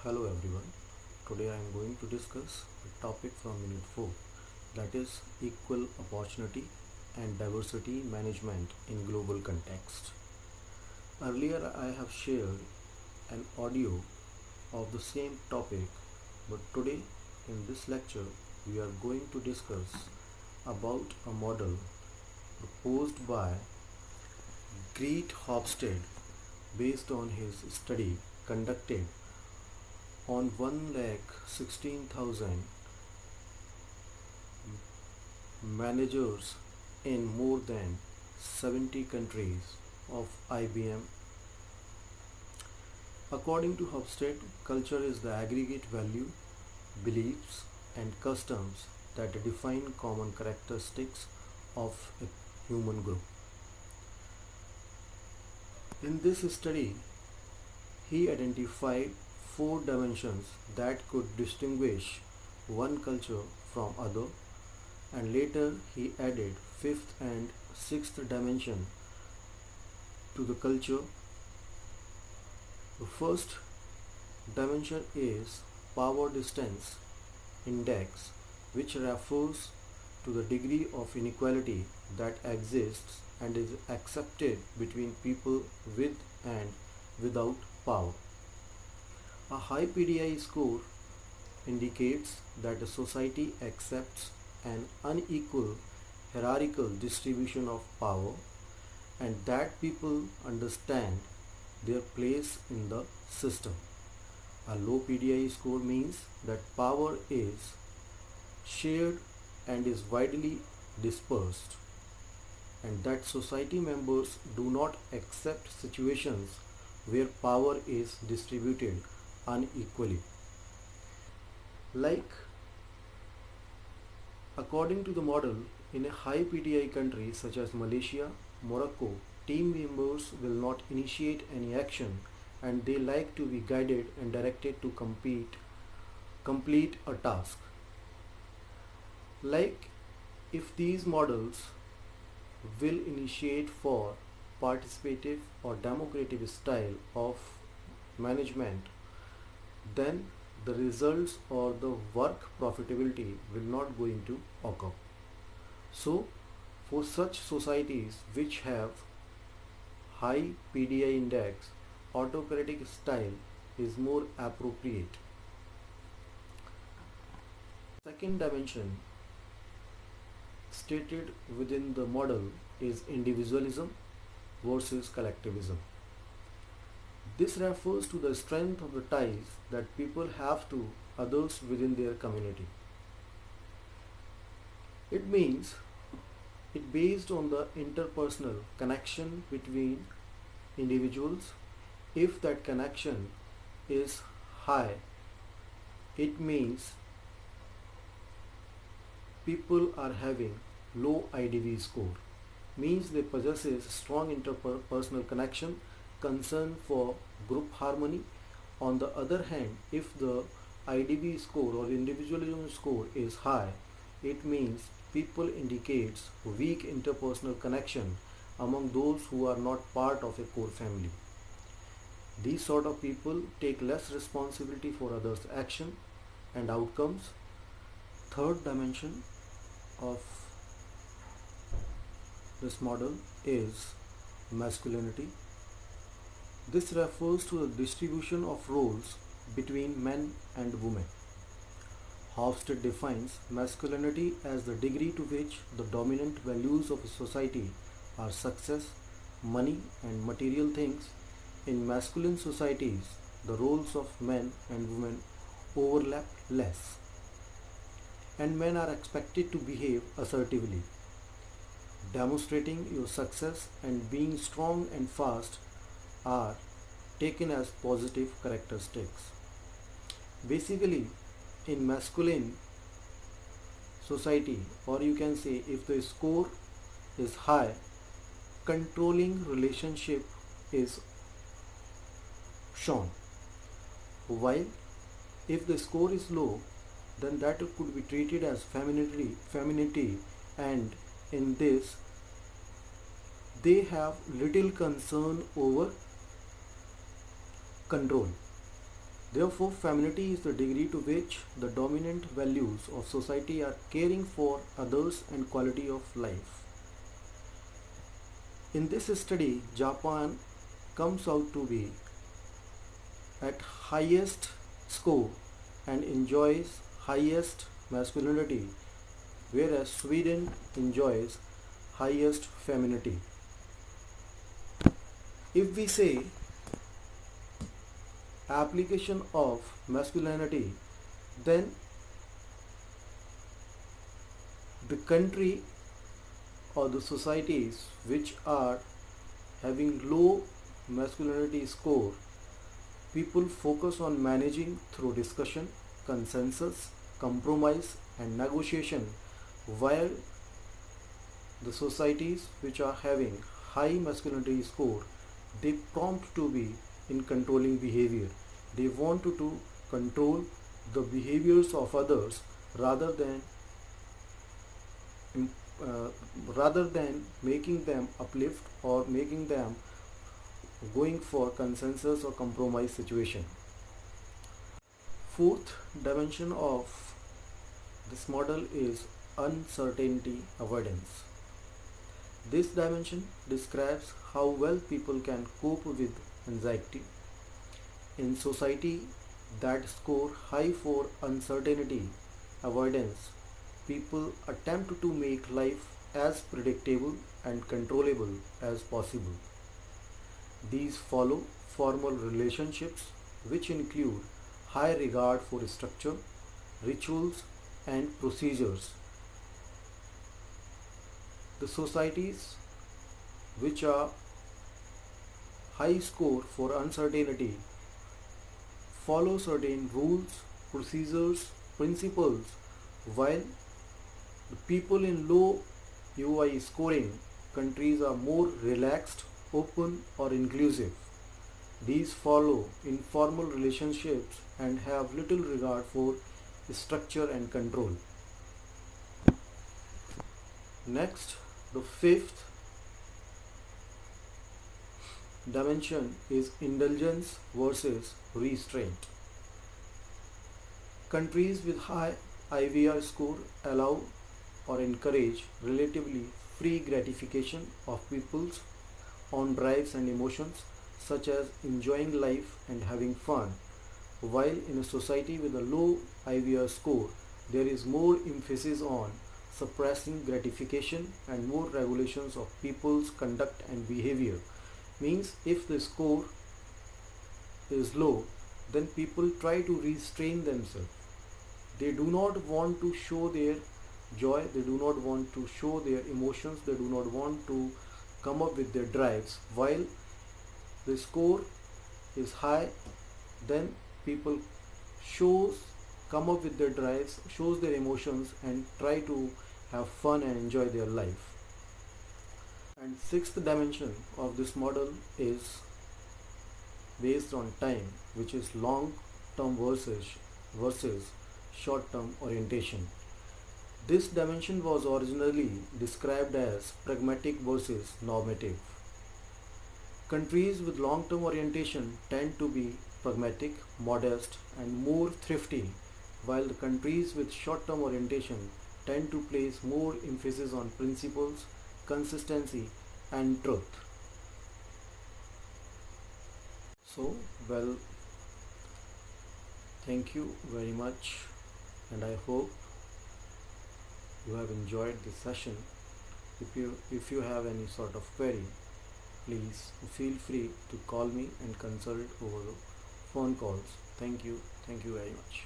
Hello everyone. Today I am going to discuss a topic from Unit 4, that is equal opportunity and diversity management in global context. Earlier I have shared an audio of the same topic, but today in this lecture we are going to discuss about a model proposed by Geert Hofstede based on his study conducted on 1,16,000 managers in more than 70 countries of IBM. According to Hofstede, culture is the aggregate value, beliefs, and customs that define common characteristics of a human group. In this study, he identified four dimensions that could distinguish one culture from other, and later he added fifth and sixth dimension to the culture. The first dimension is power distance index, which refers to the degree of inequality that exists and is accepted between people with and without power. A high PDI score indicates that a society accepts an unequal hierarchical distribution of power and that people understand their place in the system. A low PDI score means that power is shared and is widely dispersed, and that society members do not accept situations where power is distributed unequally. Like, according to the model, in a high PDI country such as Malaysia, Morocco, team members will not initiate any action and they like to be guided and directed to complete a task. Like, if these models will initiate for participative or democratic style of management, then the results or the work profitability will not going to occur. So for such societies which have high PDI index, autocratic style is more appropriate. Second dimension stated within the model is individualism versus collectivism. This refers to the strength of the ties that people have to others within their community. It means it based on the interpersonal connection between individuals. If that connection is high, it means people are having low IDV score, means they possess a strong interpersonal connection, concern for group harmony. On the other hand, if the IDV score or individualism score is high, it means people indicates weak interpersonal connection among those who are not part of a core family. These sort of people take less responsibility for others' action and outcomes. Third dimension of this model is masculinity. This refers to the distribution of roles between men and women. Hofstede defines masculinity as the degree to which the dominant values of a society are success, money, and material things. In masculine societies, the roles of men and women overlap less, and men are expected to behave assertively. Demonstrating your success and being strong and fast are taken as positive characteristics. Basically, in masculine society, or you can say if the score is high, controlling relationship is shown, while if the score is low, then that could be treated as femininity, and in this they have little concern over control. Therefore, femininity is the degree to which the dominant values of society are caring for others and quality of life. In this study, Japan comes out to be at highest score and enjoys highest masculinity, whereas Sweden enjoys highest femininity. If we say application of masculinity, then the country or the societies which are having low masculinity score, people focus on managing through discussion, consensus, compromise and negotiation, while the societies which are having high masculinity score, they prompt to be in controlling behavior. They want to control the behaviors of others rather than uh, rather than making them uplift or making them going for consensus or compromise situation. Fourth dimension of this model is uncertainty avoidance. This dimension describes how well people can cope with anxiety. In society that score high for uncertainty avoidance, people attempt to make life as predictable and controllable as possible. These follow formal relationships which include high regard for structure, rituals and procedures. The societies which are high score for uncertainty follow certain rules, procedures, principles, while the people in low UI scoring countries are more relaxed, open or inclusive. These follow informal relationships and have little regard for structure and control. Next, the fifth dimension is indulgence versus restraint. Countries with high IVR score allow or encourage relatively free gratification of people's own drives and emotions, such as enjoying life and having fun, while in a society with a low IVR score, there is more emphasis on suppressing gratification and more regulations of people's conduct and behavior. Means if the score is low, then people try to restrain themselves. They do not want to show their joy, they do not want to show their emotions, they do not want to come up with their drives. While the score is high, then people shows come up with their drives, shows their emotions and try to have fun and enjoy their life. And sixth dimension of this model is based on time, which is long term versus short term orientation. This dimension was originally described as pragmatic versus normative. Countries with long term orientation tend to be pragmatic, modest and more thrifty, while the countries with short term orientation tend to place more emphasis on principles, consistency and truth. So, well, thank you very much and I hope you have enjoyed this session. If you have any sort of query, please feel free to call me and consult over the phone calls. Thank you very much.